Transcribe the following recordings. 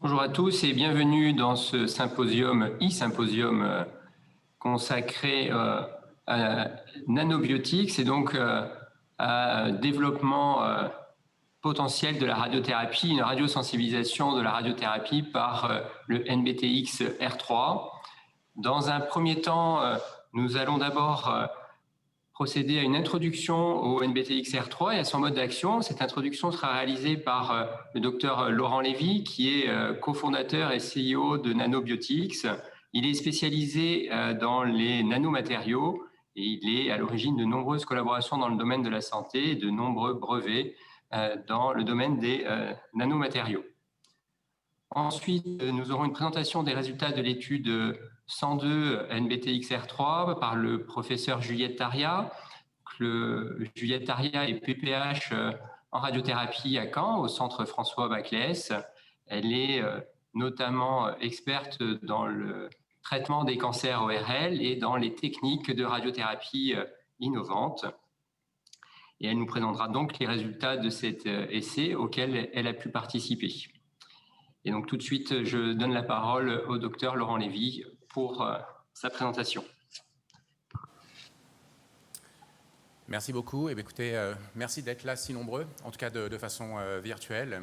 Bonjour à tous et bienvenue dans ce symposium, e-symposium consacré à nanobiotics et donc à développement potentiel de la radiothérapie, une radiosensibilisation de la radiothérapie par le NBTX R3. Dans un premier temps, nous allons d'abord procéder à une introduction au NBTX R3 et à son mode d'action. Cette introduction sera réalisée par le docteur Laurent Lévy, qui est cofondateur et CEO de Nanobiotics. Il est spécialisé dans les nanomatériaux et il est à l'origine de nombreuses collaborations dans le domaine de la santé et de nombreux brevets dans le domaine des nanomatériaux. Ensuite, nous aurons une présentation des résultats de l'étude 102 NBTXR3 par le professeur Juliette Taria. Juliette Taria est PPH en radiothérapie à Caen, au centre François Baclès. Elle est notamment experte dans le traitement des cancers ORL et dans les techniques de radiothérapie innovantes. Et elle nous présentera donc les résultats de cet essai auquel elle a pu participer. Et donc tout de suite, je donne la parole au docteur Laurent Lévy pour sa présentation. Merci beaucoup. Écoutez, merci d'être là si nombreux, en tout cas de façon virtuelle.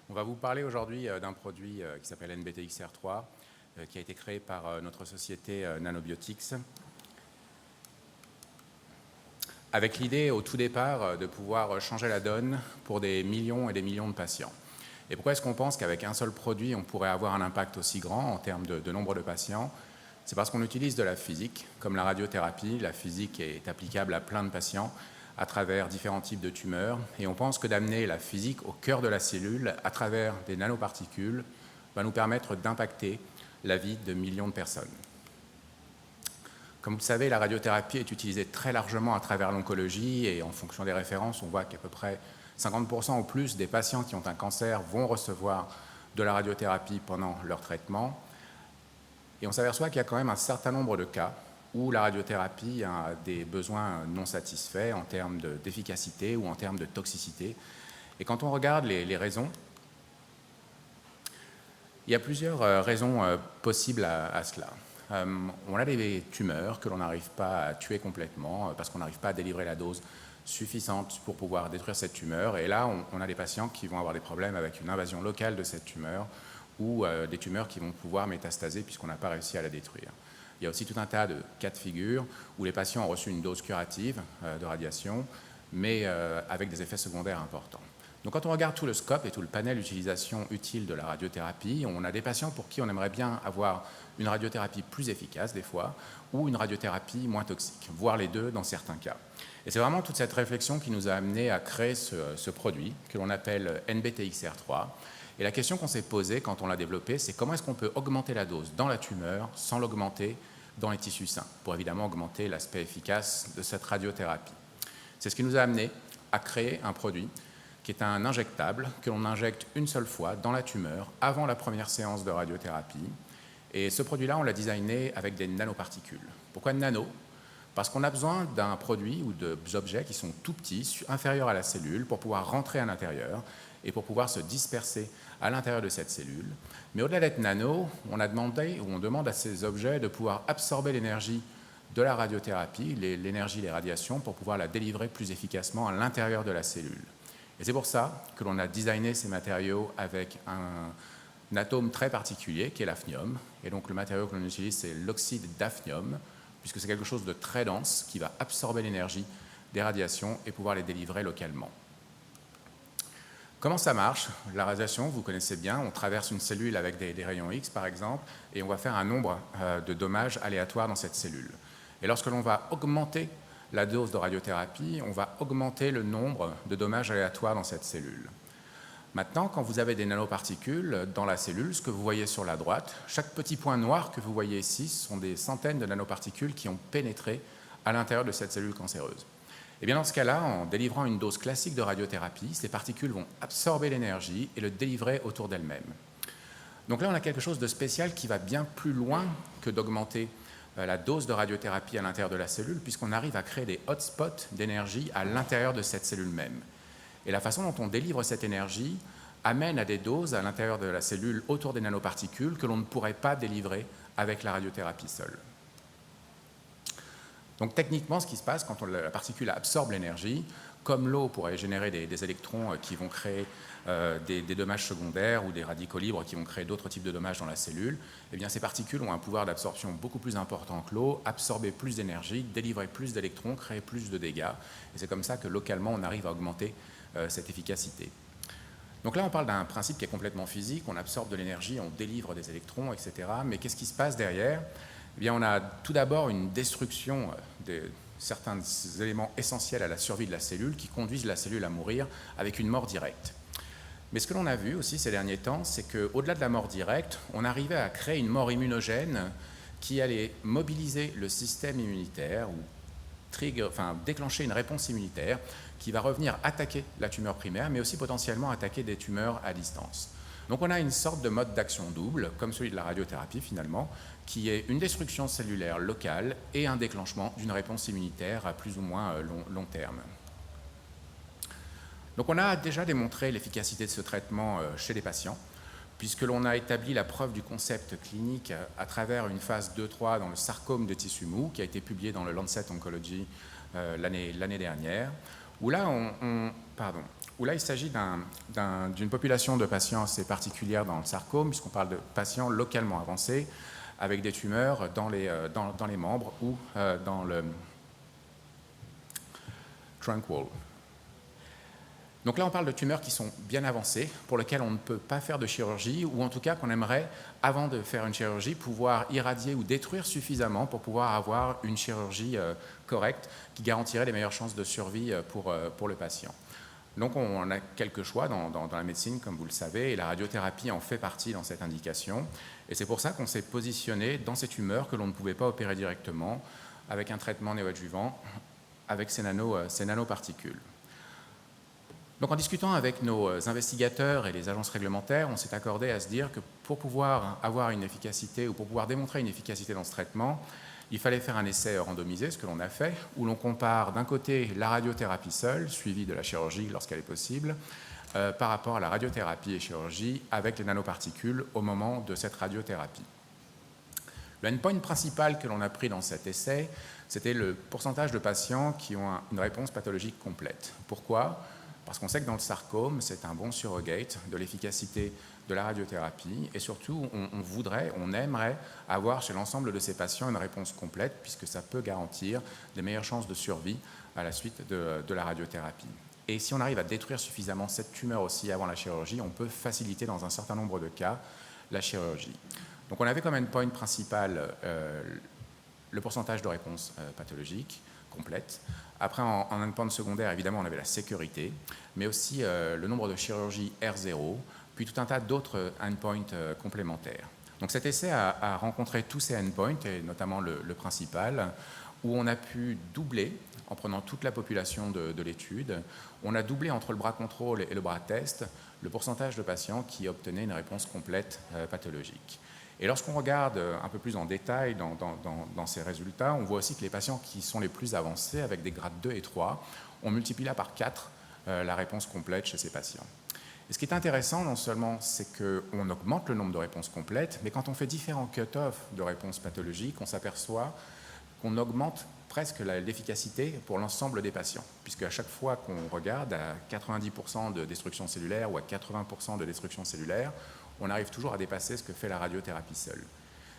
On va vous parler aujourd'hui d'un produit qui s'appelle NBTXR3, qui a été créé par notre société Nanobiotics, avec l'idée au tout départ de pouvoir changer la donne pour des millions et des millions de patients. Et pourquoi est-ce qu'on pense qu'avec un seul produit, on pourrait avoir un impact aussi grand en termes de nombre de patients? C'est parce qu'on utilise de la physique, comme la radiothérapie. La physique est applicable à plein de patients à travers différents types de tumeurs. Et on pense que d'amener la physique au cœur de la cellule, à travers des nanoparticules, va nous permettre d'impacter la vie de millions de personnes. Comme vous le savez, la radiothérapie est utilisée très largement à travers l'oncologie et en fonction des références, on voit qu'à peu près 50% ou plus des patients qui ont un cancer vont recevoir de la radiothérapie pendant leur traitement. Et on s'aperçoit qu'il y a quand même un certain nombre de cas où la radiothérapie a des besoins non satisfaits en termes d'efficacité ou en termes de toxicité. Et quand on regarde les raisons, il y a plusieurs raisons possibles à cela. On a des tumeurs que l'on n'arrive pas à tuer complètement parce qu'on n'arrive pas à délivrer la dose suffisante pour pouvoir détruire cette tumeur. Et là, on a des patients qui vont avoir des problèmes avec une invasion locale de cette tumeur ou des tumeurs qui vont pouvoir métastaser puisqu'on n'a pas réussi à la détruire. Il y a aussi tout un tas de cas de figure où les patients ont reçu une dose curative de radiation, mais avec des effets secondaires importants. Donc quand on regarde tout le scope et tout le panel d'utilisation utile de la radiothérapie, on a des patients pour qui on aimerait bien avoir une radiothérapie plus efficace des fois, ou une radiothérapie moins toxique, voire les deux dans certains cas. Et c'est vraiment toute cette réflexion qui nous a amené à créer ce produit que l'on appelle NBTXR3. Et la question qu'on s'est posée quand on l'a développé, c'est comment est-ce qu'on peut augmenter la dose dans la tumeur sans l'augmenter dans les tissus sains, pour évidemment augmenter l'aspect efficace de cette radiothérapie. C'est ce qui nous a amené à créer un produit qui est un injectable que l'on injecte une seule fois dans la tumeur avant la première séance de radiothérapie. Et ce produit-là, on l'a designé avec des nanoparticules. Pourquoi nano? Parce qu'on a besoin d'un produit ou d'objets qui sont tout petits, inférieurs à la cellule, pour pouvoir rentrer à l'intérieur et pour pouvoir se disperser à l'intérieur de cette cellule. Mais au-delà d'être nano, on demande à ces objets de pouvoir absorber l'énergie de la radiothérapie, l'énergie des radiations, pour pouvoir la délivrer plus efficacement à l'intérieur de la cellule. Et c'est pour ça que l'on a designé ces matériaux avec un atome très particulier qui est l'hafnium. Et donc le matériau que l'on utilise, c'est l'oxyde d'hafnium, puisque c'est quelque chose de très dense qui va absorber l'énergie des radiations et pouvoir les délivrer localement. Comment ça marche? La radiation, vous connaissez bien, on traverse une cellule avec des rayons X par exemple, et on va faire un nombre de dommages aléatoires dans cette cellule. Et lorsque l'on va augmenter la dose de radiothérapie, on va augmenter le nombre de dommages aléatoires dans cette cellule. Maintenant, quand vous avez des nanoparticules dans la cellule, ce que vous voyez sur la droite, chaque petit point noir que vous voyez ici sont des centaines de nanoparticules qui ont pénétré à l'intérieur de cette cellule cancéreuse. Et bien dans ce cas-là, en délivrant une dose classique de radiothérapie, ces particules vont absorber l'énergie et le délivrer autour d'elles-mêmes. Donc là, on a quelque chose de spécial qui va bien plus loin que d'augmenter la dose de radiothérapie à l'intérieur de la cellule, puisqu'on arrive à créer des hotspots d'énergie à l'intérieur de cette cellule même. Et la façon dont on délivre cette énergie amène à des doses à l'intérieur de la cellule autour des nanoparticules que l'on ne pourrait pas délivrer avec la radiothérapie seule. Donc techniquement, ce qui se passe quand la particule absorbe l'énergie, comme l'eau pourrait générer des électrons qui vont créer des dommages secondaires ou des radicaux libres qui vont créer d'autres types de dommages dans la cellule, eh bien, ces particules ont un pouvoir d'absorption beaucoup plus important que l'eau, absorber plus d'énergie, délivrer plus d'électrons, créer plus de dégâts. Et c'est comme ça que localement, on arrive à augmenter cette efficacité. Donc là, on parle d'un principe qui est complètement physique, on absorbe de l'énergie, on délivre des électrons, etc. Mais qu'est-ce qui se passe derrière ? Eh bien, on a tout d'abord une destruction de certains éléments essentiels à la survie de la cellule qui conduisent la cellule à mourir avec une mort directe. Mais ce que l'on a vu aussi ces derniers temps, c'est qu'au-delà de la mort directe, on arrivait à créer une mort immunogène qui allait mobiliser le système immunitaire ou déclencher une réponse immunitaire qui va revenir attaquer la tumeur primaire, mais aussi potentiellement attaquer des tumeurs à distance. Donc on a une sorte de mode d'action double, comme celui de la radiothérapie finalement, qui est une destruction cellulaire locale et un déclenchement d'une réponse immunitaire à plus ou moins long terme. Donc on a déjà démontré l'efficacité de ce traitement chez les patients, puisque l'on a établi la preuve du concept clinique à travers une phase 2-3 dans le sarcome de tissu mou, qui a été publié dans le Lancet Oncology l'année dernière, où là, il s'agit d'une population de patients assez particulière dans le sarcome, puisqu'on parle de patients localement avancés, avec des tumeurs dans les membres ou dans le trunk wall. Donc là, on parle de tumeurs qui sont bien avancées, pour lesquelles on ne peut pas faire de chirurgie, ou en tout cas qu'on aimerait, avant de faire une chirurgie, pouvoir irradier ou détruire suffisamment pour pouvoir avoir une chirurgie correcte qui garantirait les meilleures chances de survie pour le patient. Donc on a quelques choix dans la médecine, comme vous le savez, et la radiothérapie en fait partie dans cette indication. Et c'est pour ça qu'on s'est positionné dans ces tumeurs que l'on ne pouvait pas opérer directement, avec un traitement néoadjuvant, avec ces nanoparticules. Donc en discutant avec nos investigateurs et les agences réglementaires, on s'est accordé à se dire que pour pouvoir avoir une efficacité ou pour pouvoir démontrer une efficacité dans ce traitement, il fallait faire un essai randomisé, ce que l'on a fait, où l'on compare d'un côté la radiothérapie seule, suivie de la chirurgie lorsqu'elle est possible, par rapport à la radiothérapie et chirurgie avec les nanoparticules au moment de cette radiothérapie. Le endpoint principal que l'on a pris dans cet essai, c'était le pourcentage de patients qui ont une réponse pathologique complète. Pourquoi ? Parce qu'on sait que dans le sarcome, c'est un bon surrogate de l'efficacité de la radiothérapie et surtout, on aimerait avoir chez l'ensemble de ces patients une réponse complète puisque ça peut garantir des meilleures chances de survie à la suite de la radiothérapie. Et si on arrive à détruire suffisamment cette tumeur aussi avant la chirurgie, on peut faciliter dans un certain nombre de cas la chirurgie. Donc on avait comme endpoint principal le pourcentage de réponse pathologique complète. Après, en endpoint secondaire, évidemment, on avait la sécurité, mais aussi le nombre de chirurgies R0, puis tout un tas d'autres endpoints complémentaires. Donc cet essai a rencontré tous ces endpoints, et notamment le principal, où on a pu doubler, en prenant toute la population de l'étude, on a doublé entre le bras contrôle et le bras test le pourcentage de patients qui obtenaient une réponse complète pathologique. Et lorsqu'on regarde un peu plus en détail dans ces résultats, on voit aussi que les patients qui sont les plus avancés, avec des grades 2 et 3, on multiplie là par 4 la réponse complète chez ces patients. Et ce qui est intéressant, non seulement, c'est qu'on augmente le nombre de réponses complètes, mais quand on fait différents cut-offs de réponses pathologiques, on s'aperçoit qu'on augmente presque l'efficacité pour l'ensemble des patients, puisque à chaque fois qu'on regarde à 90% de destruction cellulaire ou à 80% de destruction cellulaire, on arrive toujours à dépasser ce que fait la radiothérapie seule.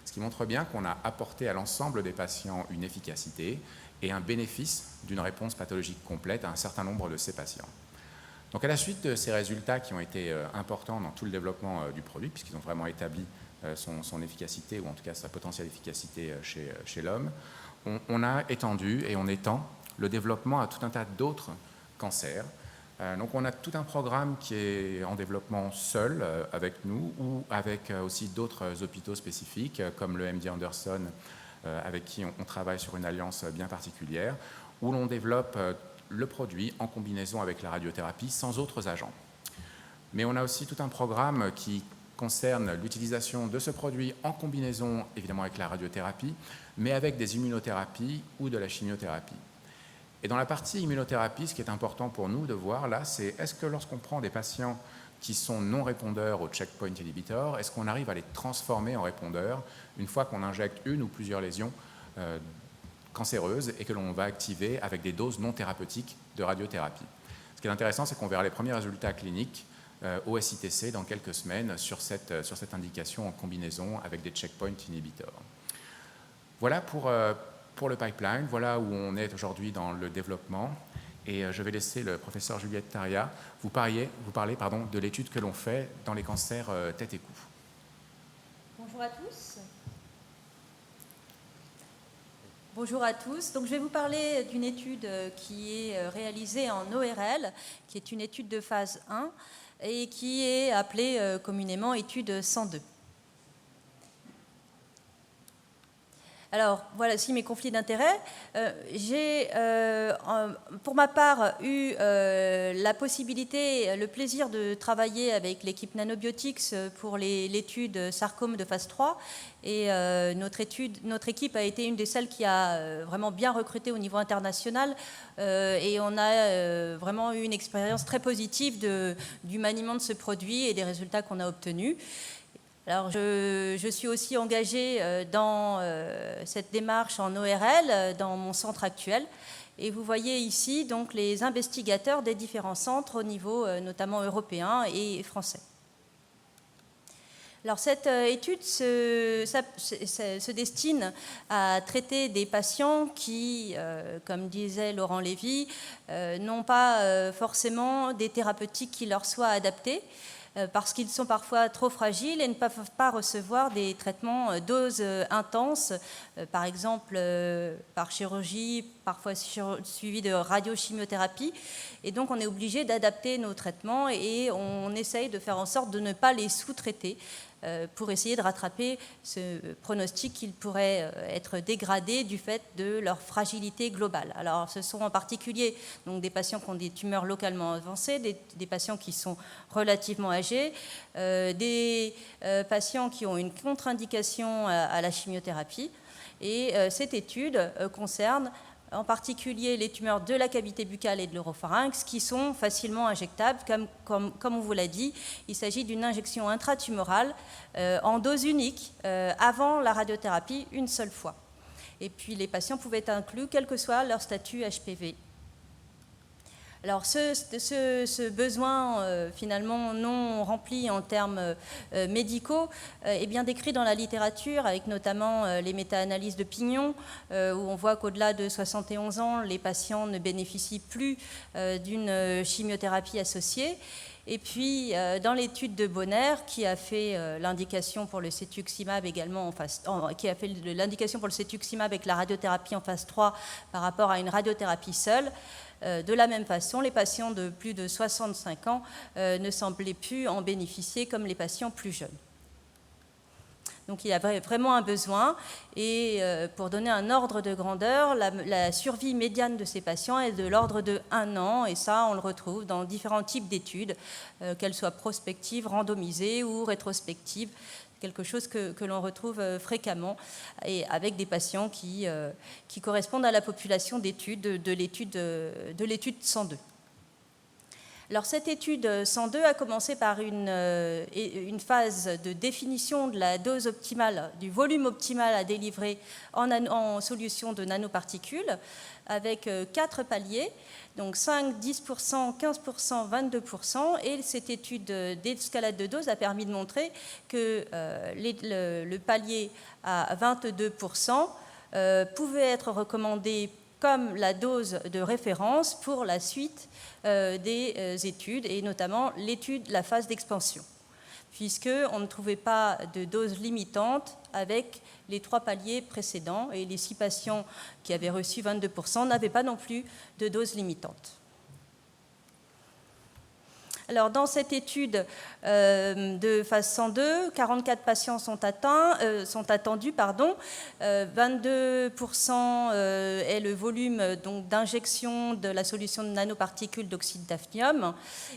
Ce qui montre bien qu'on a apporté à l'ensemble des patients une efficacité et un bénéfice d'une réponse pathologique complète à un certain nombre de ces patients. Donc à la suite de ces résultats qui ont été importants dans tout le développement du produit, puisqu'ils ont vraiment établi son efficacité, ou en tout cas sa potentielle efficacité chez l'homme, on a étendu et on étend le développement à tout un tas d'autres cancers. Donc on a tout un programme qui est en développement seul avec nous ou avec aussi d'autres hôpitaux spécifiques comme le MD Anderson avec qui on travaille sur une alliance bien particulière où l'on développe le produit en combinaison avec la radiothérapie sans autres agents. Mais on a aussi tout un programme qui concerne l'utilisation de ce produit en combinaison évidemment avec la radiothérapie mais avec des immunothérapies ou de la chimiothérapie. Et dans la partie immunothérapie, ce qui est important pour nous de voir là, c'est est-ce que lorsqu'on prend des patients qui sont non répondeurs au checkpoint inhibitor, est-ce qu'on arrive à les transformer en répondeurs une fois qu'on injecte une ou plusieurs lésions cancéreuses et que l'on va activer avec des doses non thérapeutiques de radiothérapie. Ce qui est intéressant, c'est qu'on verra les premiers résultats cliniques au SITC dans quelques semaines sur cette indication en combinaison avec des checkpoint inhibitors. Voilà pour le pipeline, voilà où on est aujourd'hui dans le développement. Et je vais laisser le professeur Juliette Taria vous parler de l'étude que l'on fait dans les cancers tête et cou. Bonjour à tous. Bonjour à tous. Donc, je vais vous parler d'une étude qui est réalisée en ORL, qui est une étude de phase 1 et qui est appelée communément étude 102. Alors, voilà, si mes conflits d'intérêts. J'ai, pour ma part, eu la possibilité, le plaisir de travailler avec l'équipe Nanobiotics pour l'étude sarcome de phase 3. Et notre équipe a été une des celles qui a vraiment bien recruté au niveau international. Et on a vraiment eu une expérience très positive du maniement de ce produit et des résultats qu'on a obtenus. Alors, je suis aussi engagée dans cette démarche en ORL, dans mon centre actuel. Et vous voyez ici donc, les investigateurs des différents centres au niveau notamment européen et français. Alors, cette étude se destine à traiter des patients qui, comme disait Laurent Lévy, n'ont pas forcément des thérapeutiques qui leur soient adaptées, parce qu'ils sont parfois trop fragiles et ne peuvent pas recevoir des traitements doses intenses, par exemple par chirurgie, parfois suivi de radiochimiothérapie. Et donc on est obligé d'adapter nos traitements et on essaye de faire en sorte de ne pas les sous-traiter pour essayer de rattraper ce pronostic qu'ils pourraient être dégradés du fait de leur fragilité globale. Alors, ce sont en particulier donc, des patients qui ont des tumeurs localement avancées, des patients qui sont relativement âgés, des patients qui ont une contre-indication à la chimiothérapie. Et cette étude concerne en particulier les tumeurs de la cavité buccale et de l'oropharynx qui sont facilement injectables. Comme on vous l'a dit, il s'agit d'une injection intratumorale en dose unique avant la radiothérapie une seule fois. Et puis les patients pouvaient être inclus quel que soit leur statut HPV. Alors ce besoin finalement non rempli en termes médicaux est bien décrit dans la littérature avec notamment les méta-analyses de Pignon où on voit qu'au-delà de 71 ans, les patients ne bénéficient plus d'une chimiothérapie associée. Et puis, dans l'étude de Bonner, qui a fait l'indication pour le cetuximab également qui a fait l'indication pour le cetuximab avec la radiothérapie en phase 3 par rapport à une radiothérapie seule, de la même façon, les patients de plus de 65 ans ne semblaient plus en bénéficier comme les patients plus jeunes. Donc il y a vraiment un besoin et pour donner un ordre de grandeur, la survie médiane de ces patients est de l'ordre de 1 an et ça on le retrouve dans différents types d'études, qu'elles soient prospectives, randomisées ou rétrospectives, quelque chose que l'on retrouve fréquemment et avec des patients qui correspondent à la population d'études de l'étude 102. Alors cette étude 102 a commencé par une phase de définition de la dose optimale, du volume optimal à délivrer en solution de nanoparticules, avec 4 paliers, donc 5, 10%, 15%, 22%, et cette étude d'escalade de dose a permis de montrer que le palier à 22% pouvait être recommandé comme la dose de référence pour la suite des études, et notamment la phase d'expansion, puisqu'on ne trouvait pas de dose limitante avec les 3 paliers précédents, et les 6 patients qui avaient reçu 22% n'avaient pas non plus de dose limitante. Alors, dans cette étude de phase 102, 44 patients sont attendus. 22% est le volume d'injection de la solution de nanoparticules d'oxyde d'hafnium.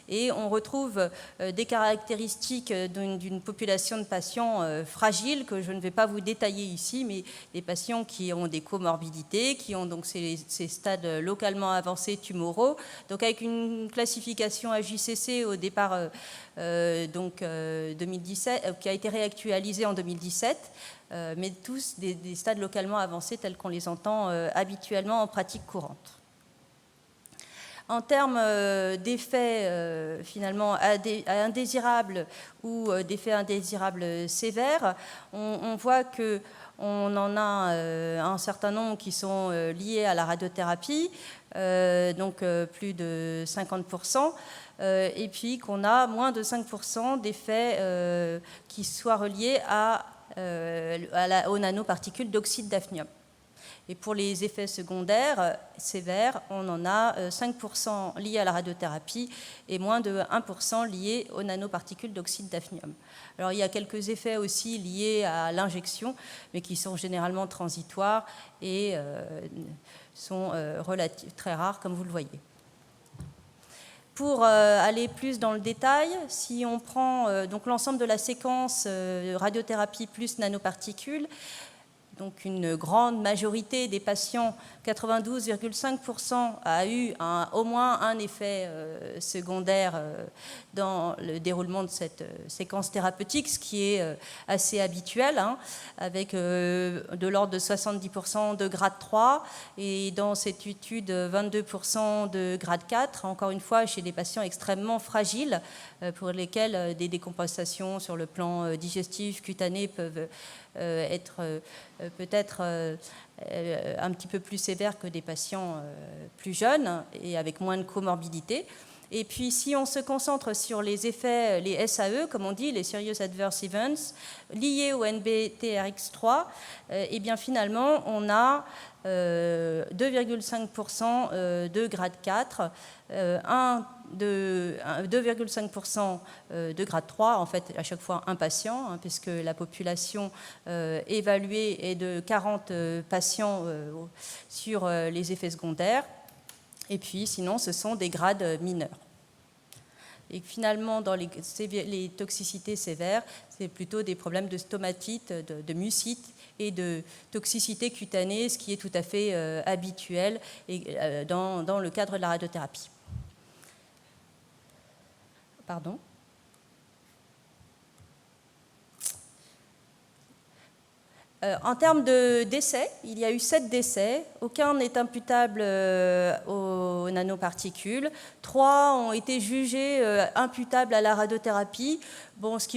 Et on retrouve des caractéristiques d'une population de patients fragiles que je ne vais pas vous détailler ici, mais des patients qui ont des comorbidités, qui ont donc ces stades localement avancés tumoraux, donc avec une classification AJCC annoncé au départ 2017, qui a été réactualisé en 2017, mais tous des stades localement avancés tels qu'on les entend habituellement en pratique courante. En termes d'effets finalement indésirables ou d'effets indésirables sévères, on voit qu'on en a un certain nombre qui sont liés à la radiothérapie, donc plus de 50%, et puis qu'on a moins de 5% d'effets qui soient reliés aux nanoparticules d'oxyde d'hafnium. Et pour les effets secondaires sévères, on en a 5% liés à la radiothérapie et moins de 1% liés aux nanoparticules d'oxyde d'hafnium. Alors il y a quelques effets aussi liés à l'injection, mais qui sont généralement transitoires et sont très rares, comme vous le voyez. Pour aller plus dans le détail, si on prend donc l'ensemble de la séquence radiothérapie plus nanoparticules, donc une grande majorité des patients, 92,5%, a eu au moins un effet secondaire dans le déroulement de cette séquence thérapeutique, ce qui est assez habituel, hein, avec de l'ordre de 70% de grade 3 et dans cette étude 22% de grade 4, encore une fois chez des patients extrêmement fragiles pour lesquels des décompensations sur le plan digestif, cutané peuvent être peut-être un petit peu plus sévères que des patients plus jeunes et avec moins de comorbidité. Et puis, si on se concentre sur les effets, les SAE, comme on dit, les Serious Adverse Events, liés au NBTRX3, et bien finalement, on a 2,5% de grade 4, 2,5% de grade 3, en fait, à chaque fois un patient, hein, puisque la population évaluée est de 40 patients sur les effets secondaires. Et puis, sinon, ce sont des grades mineurs. Et finalement, dans les toxicités sévères, c'est plutôt des problèmes de stomatite, de mucite et de toxicité cutanée, ce qui est tout à fait habituel dans le cadre de la radiothérapie. Pardon. En termes de décès, il y a eu 7 décès. Aucun n'est imputable aux nanoparticules. 3 ont été jugés imputables à la radiothérapie. Bon, ce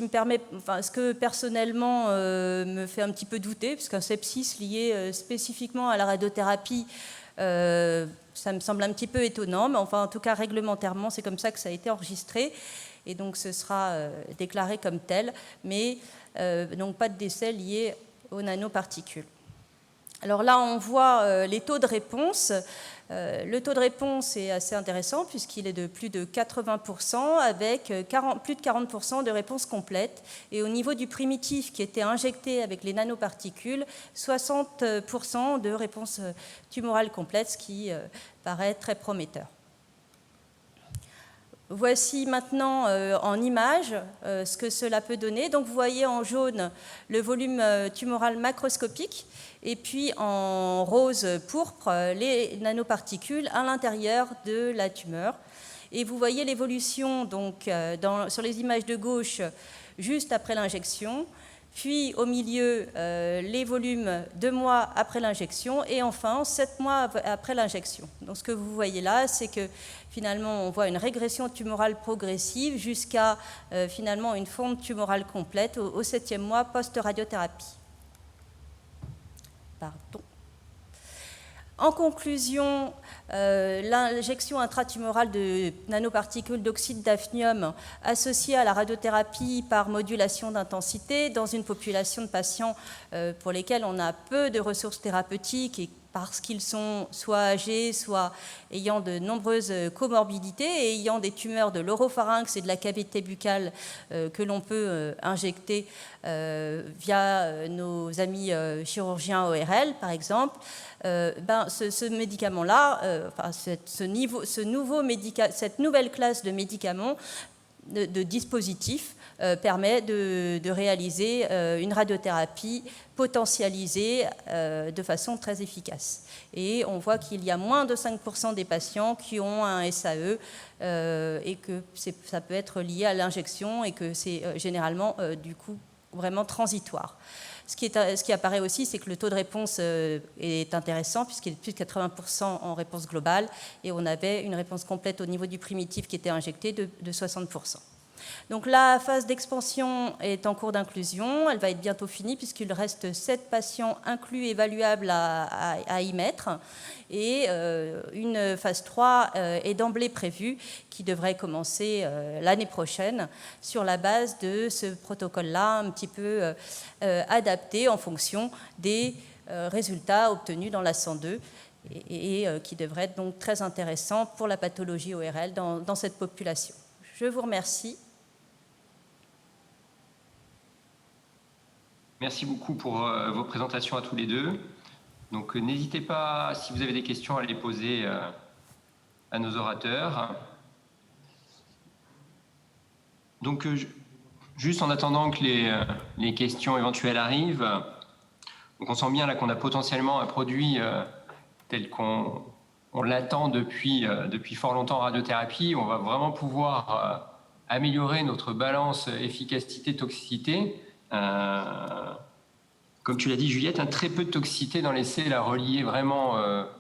que personnellement me fait un petit peu douter, parce qu'un sepsis lié spécifiquement à la radiothérapie, ça me semble un petit peu étonnant, mais enfin, en tout cas, réglementairement, c'est comme ça que ça a été enregistré. Et donc, ce sera déclaré comme tel, mais donc pas de décès liés aux nanoparticules. Alors là, on voit les taux de réponse. Le taux de réponse est assez intéressant puisqu'il est de plus de 80% avec plus de 40% de réponse complète. Et au niveau du primitif qui était injecté avec les nanoparticules, 60% de réponse tumorale complète, ce qui paraît très prometteur. Voici maintenant en image ce que cela peut donner. Donc vous voyez en jaune le volume tumoral macroscopique et puis en rose pourpre les nanoparticules à l'intérieur de la tumeur. Et vous voyez l'évolution donc sur les images de gauche juste après l'injection, puis au milieu les volumes 2 mois après l'injection et enfin 7 mois après l'injection. Donc ce que vous voyez là, c'est que finalement on voit une régression tumorale progressive jusqu'à finalement une fonte tumorale complète au 7e mois post-radiothérapie. Pardon. En conclusion, l'injection intratumorale de nanoparticules d'oxyde d'hafnium associée à la radiothérapie par modulation d'intensité dans une population de patients pour lesquels on a peu de ressources thérapeutiques et parce qu'ils sont soit âgés, soit ayant de nombreuses comorbidités et ayant des tumeurs de l'oropharynx et de la cavité buccale que l'on peut injecter via nos amis chirurgiens ORL, par exemple, ce médicament-là, cette nouvelle classe de médicaments de dispositif permet de réaliser une radiothérapie potentialisée de façon très efficace. Et on voit qu'il y a moins de 5% des patients qui ont un SAE et que ça peut être lié à l'injection et que c'est généralement du coup vraiment transitoire. Ce qui apparaît aussi, c'est que le taux de réponse est intéressant puisqu'il est de plus de 80% en réponse globale et on avait une réponse complète au niveau du primitif qui était injecté de 60%. Donc la phase d'expansion est en cours d'inclusion, elle va être bientôt finie puisqu'il reste 7 patients inclus évaluables à y mettre et une phase 3 est d'emblée prévue qui devrait commencer l'année prochaine sur la base de ce protocole-là un petit peu adapté en fonction des résultats obtenus dans la 102 et qui devrait être donc très intéressant pour la pathologie ORL dans cette population. Je vous remercie. Merci beaucoup pour vos présentations à tous les deux. Donc n'hésitez pas, si vous avez des questions, à les poser à nos orateurs. Donc juste en attendant que les questions éventuelles arrivent, donc on sent bien là qu'on a potentiellement un produit tel qu'on l'attend depuis fort longtemps en radiothérapie. On va vraiment pouvoir améliorer notre balance efficacité-toxicité. Comme tu l'as dit, Juliette, très peu de toxicité dans l'essai là, relié vraiment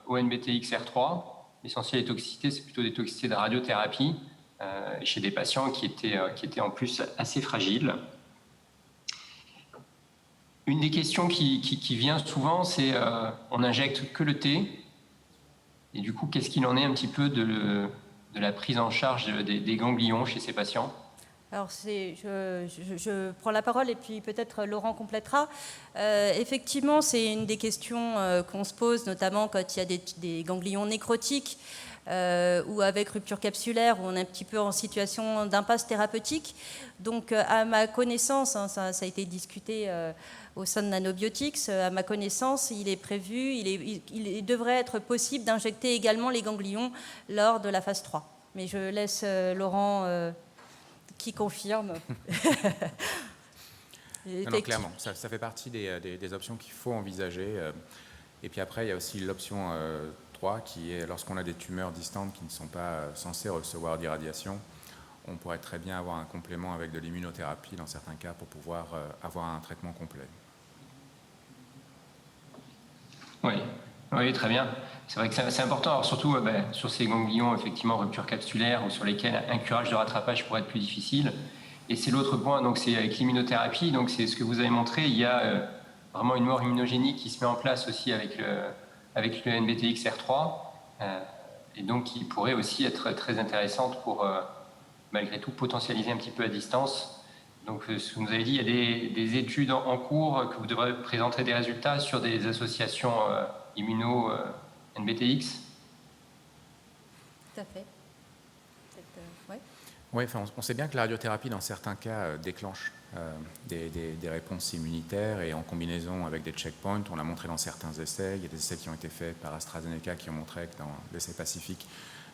au NBTXR3. L'essentiel des toxicités, c'est plutôt des toxicités de radiothérapie chez des patients qui étaient en plus assez fragiles. Une des questions qui vient souvent, c'est on n'injecte que le T. Et du coup, qu'est-ce qu'il en est un petit peu de la prise en charge des ganglions chez ces patients ? Alors, je prends la parole et puis peut-être Laurent complétera. Effectivement, c'est une des questions qu'on se pose, notamment quand il y a des ganglions nécrotiques ou avec rupture capsulaire, où on est un petit peu en situation d'impasse thérapeutique. Donc, à ma connaissance, ça a été discuté au sein de Nanobiotics, à ma connaissance, il est prévu, il devrait être possible d'injecter également les ganglions lors de la phase 3. Mais je laisse Laurent... qui confirme. Non, clairement, ça fait partie des options qu'il faut envisager. Et puis après, il y a aussi l'option 3, qui est lorsqu'on a des tumeurs distantes qui ne sont pas censées recevoir d'irradiation, on pourrait très bien avoir un complément avec de l'immunothérapie dans certains cas pour pouvoir avoir un traitement complet. Oui, très bien. C'est vrai que c'est important, alors surtout sur ces ganglions, effectivement, rupture capsulaire, ou sur lesquels un curage de rattrapage pourrait être plus difficile. Et c'est l'autre point, donc c'est avec l'immunothérapie, donc c'est ce que vous avez montré, il y a vraiment une mort immunogénique qui se met en place aussi avec le NBTXR3, et donc qui pourrait aussi être très intéressante pour, malgré tout, potentialiser un petit peu à distance. Donc, ce que vous nous avez dit, il y a des études en cours que vous devrez présenter des résultats sur des associations immuno-NBTX. Tout à fait. Oui, on sait bien que la radiothérapie, dans certains cas, déclenche des réponses immunitaires et en combinaison avec des checkpoints. On l'a montré dans certains essais. Il y a des essais qui ont été faits par AstraZeneca qui ont montré que dans l'essai Pacifique,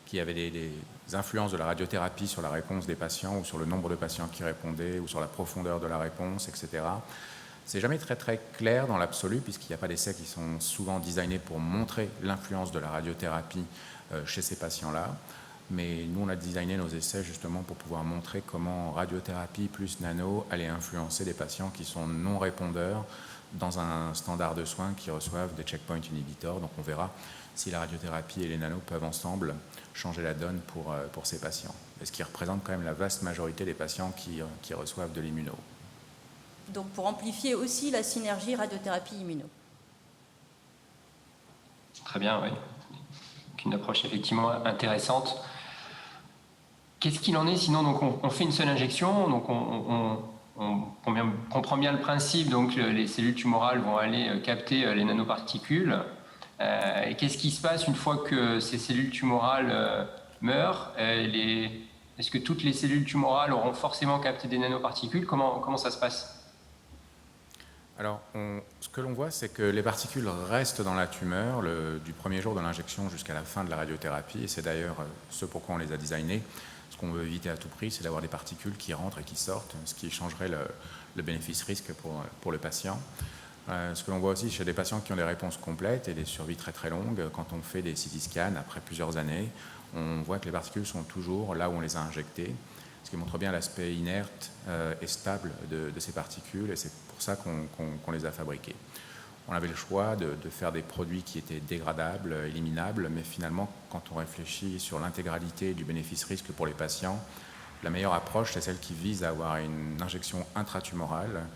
qu'il y avait des influences de la radiothérapie sur la réponse des patients ou sur le nombre de patients qui répondaient ou sur la profondeur de la réponse, etc. C'est jamais très clair dans l'absolu puisqu'il n'y a pas d'essais qui sont souvent designés pour montrer l'influence de la radiothérapie chez ces patients-là. Mais nous, on a designé nos essais justement pour pouvoir montrer comment radiothérapie plus nano allait influencer des patients qui sont non répondeurs dans un standard de soins qui reçoivent des checkpoint inhibitors. Donc on verra si la radiothérapie et les nanos peuvent ensemble changer la donne pour ces patients. Et ce qui représente quand même la vaste majorité des patients qui reçoivent de l'immuno. Donc pour amplifier aussi la synergie radiothérapie-immuno. Très bien, oui. Donc une approche effectivement intéressante. Qu'est-ce qu'il en est sinon? Donc on fait une seule injection, donc on comprend bien le principe, donc les cellules tumorales vont aller capter les nanoparticules. Et qu'est-ce qui se passe une fois que ces cellules tumorales meurent? Est-ce que toutes les cellules tumorales auront forcément capté des nanoparticules? Comment ça se passe? Alors, ce que l'on voit, c'est que les particules restent dans la tumeur du premier jour de l'injection jusqu'à la fin de la radiothérapie, et c'est d'ailleurs ce pourquoi on les a designés. Ce qu'on veut éviter à tout prix, c'est d'avoir des particules qui rentrent et qui sortent, ce qui changerait le bénéfice-risque pour le patient. Ce que l'on voit aussi chez des patients qui ont des réponses complètes et des survies très très longues, quand on fait des CT scans après plusieurs années, on voit que les particules sont toujours là où on les a injectées, ce qui montre bien l'aspect inerte et stable de ces particules, et c'est pour ça qu'on les a fabriquées. On avait le choix de faire des produits qui étaient dégradables, éliminables, mais finalement, quand on réfléchit sur l'intégralité du bénéfice-risque pour les patients, la meilleure approche, c'est celle qui vise à avoir une injection intratumorale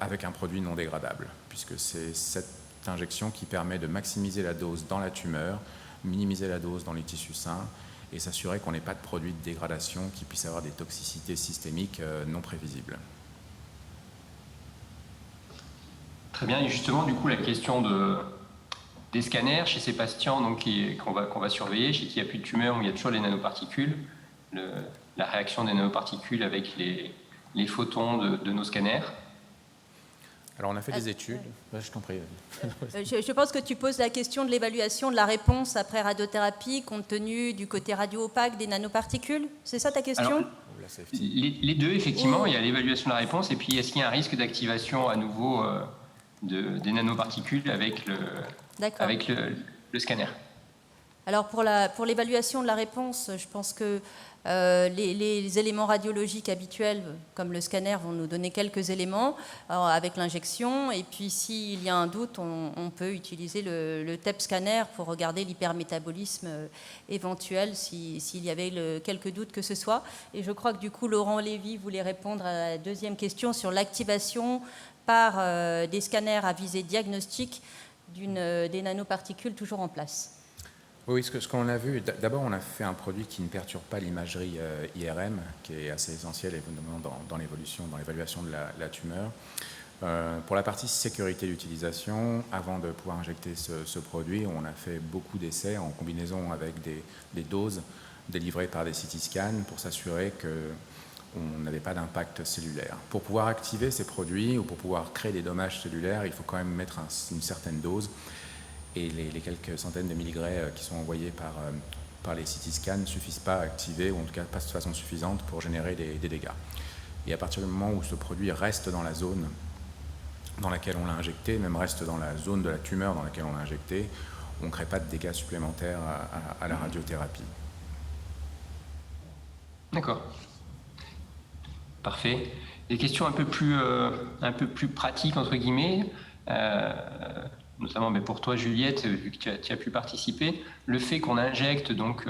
avec un produit non dégradable, puisque c'est cette injection qui permet de maximiser la dose dans la tumeur, minimiser la dose dans les tissus sains et s'assurer qu'on n'ait pas de produit de dégradation qui puisse avoir des toxicités systémiques non prévisibles. Très bien, et justement, du coup, la question des scanners chez ces patients qu'on va surveiller, chez qui il n'y a plus de tumeur, où il y a toujours les nanoparticules, la réaction des nanoparticules avec les photons de nos scanners. Alors, on a fait des études. Je t'en prie. Je pense que tu poses la question de l'évaluation de la réponse après radiothérapie, compte tenu du côté radio-opaque des nanoparticules. C'est ça ta question? Alors, les deux, effectivement. Il y a l'évaluation de la réponse, et puis est-ce qu'il y a un risque d'activation à nouveau des nanoparticules avec le scanner? Alors pour l'évaluation de la réponse, je pense que les éléments radiologiques habituels, comme le scanner, vont nous donner quelques éléments avec l'injection. Et puis s'il y a un doute, on peut utiliser le TEP scanner pour regarder l'hypermétabolisme éventuel s'il y avait quelques doutes que ce soit. Et je crois que du coup, Laurent Lévy voulait répondre à la deuxième question sur l'activation par des scanners à visée diagnostique des nanoparticules toujours en place. Oui, ce qu'on a vu, d'abord on a fait un produit qui ne perturbe pas l'imagerie IRM, qui est assez essentielle évidemment dans l'évaluation de la tumeur. Pour la partie sécurité d'utilisation, avant de pouvoir injecter ce produit, on a fait beaucoup d'essais en combinaison avec des doses délivrées par des CT scans pour s'assurer qu'on n'avait pas d'impact cellulaire. Pour pouvoir activer ces produits ou pour pouvoir créer des dommages cellulaires, il faut quand même mettre une certaine dose. Et les quelques centaines de milligrammes qui sont envoyés par les CT scans ne suffisent pas à activer, ou en tout cas pas de façon suffisante pour générer des dégâts. Et à partir du moment où ce produit reste dans la zone dans laquelle on l'a injecté, même reste dans la zone de la tumeur dans laquelle on l'a injecté, on ne crée pas de dégâts supplémentaires à la radiothérapie. D'accord. Parfait. Des questions un peu plus pratiques, entre guillemets. Notamment pour toi, Juliette, vu que tu as pu participer, le fait qu'on injecte donc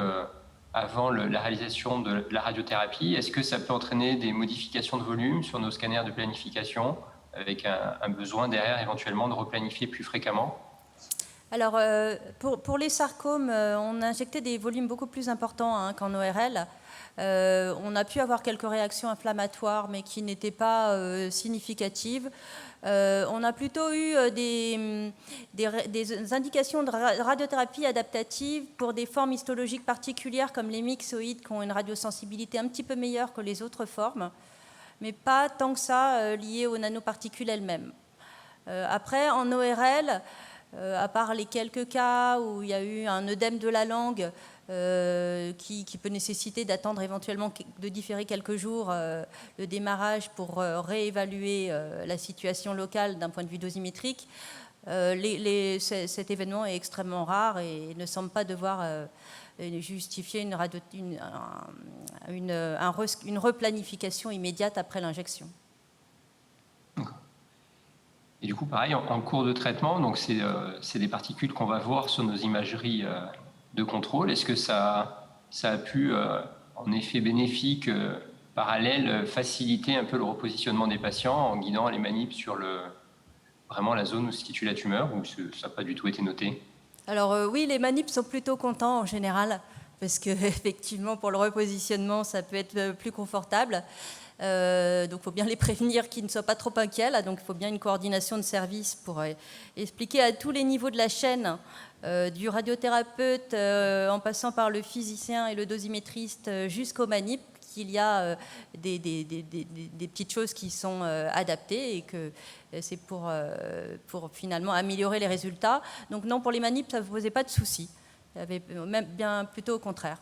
avant la réalisation de la radiothérapie, est-ce que ça peut entraîner des modifications de volume sur nos scanners de planification, avec un besoin derrière éventuellement de replanifier plus fréquemment? Alors, pour les sarcomes, on injectait des volumes beaucoup plus importants qu'en ORL. On a pu avoir quelques réactions inflammatoires, mais qui n'étaient pas significatives. On a plutôt eu des indications de radiothérapie adaptative pour des formes histologiques particulières, comme les myxoïdes, qui ont une radiosensibilité un petit peu meilleure que les autres formes, mais pas tant que ça liées aux nanoparticules elles-mêmes. Après, en ORL, à part les quelques cas où il y a eu un œdème de la langue qui peut nécessiter d'attendre éventuellement de différer quelques jours le démarrage pour réévaluer la situation locale d'un point de vue dosimétrique, cet événement est extrêmement rare et ne semble pas devoir justifier une replanification immédiate après l'injection. Et du coup, pareil, en cours de traitement, donc c'est des particules qu'on va voir sur nos imageries de contrôle. Est-ce que ça a pu, en effet bénéfique, parallèle, faciliter un peu le repositionnement des patients en guidant les manips sur vraiment la zone où se situe la tumeur, ou ça n'a pas du tout été noté? Alors oui, les manips sont plutôt contents en général, parce qu'effectivement, pour le repositionnement, ça peut être plus confortable. Donc il faut bien les prévenir qu'ils ne soient pas trop inquiets. Là, donc il faut bien une coordination de service pour expliquer à tous les niveaux de la chaîne, du radiothérapeute en passant par le physicien et le dosimétriste jusqu'au manip, qu'il y a des petites choses qui sont adaptées et que c'est pour finalement améliorer les résultats. Donc non, pour les manips, ça ne vous posait pas de soucis. Il y avait même bien plutôt au contraire.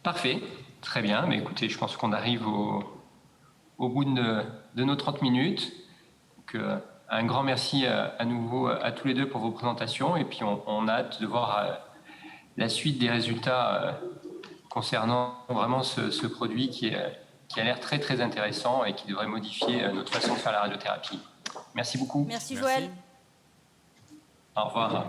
Parfait, très bien. Mais écoutez, je pense qu'on arrive au bout de nos 30 minutes. Donc, un grand merci à nouveau à tous les deux pour vos présentations. Et puis, on a hâte de voir la suite des résultats concernant vraiment ce produit qui a l'air très, très intéressant et qui devrait modifier notre façon de faire la radiothérapie. Merci beaucoup. Merci Joël. Au revoir.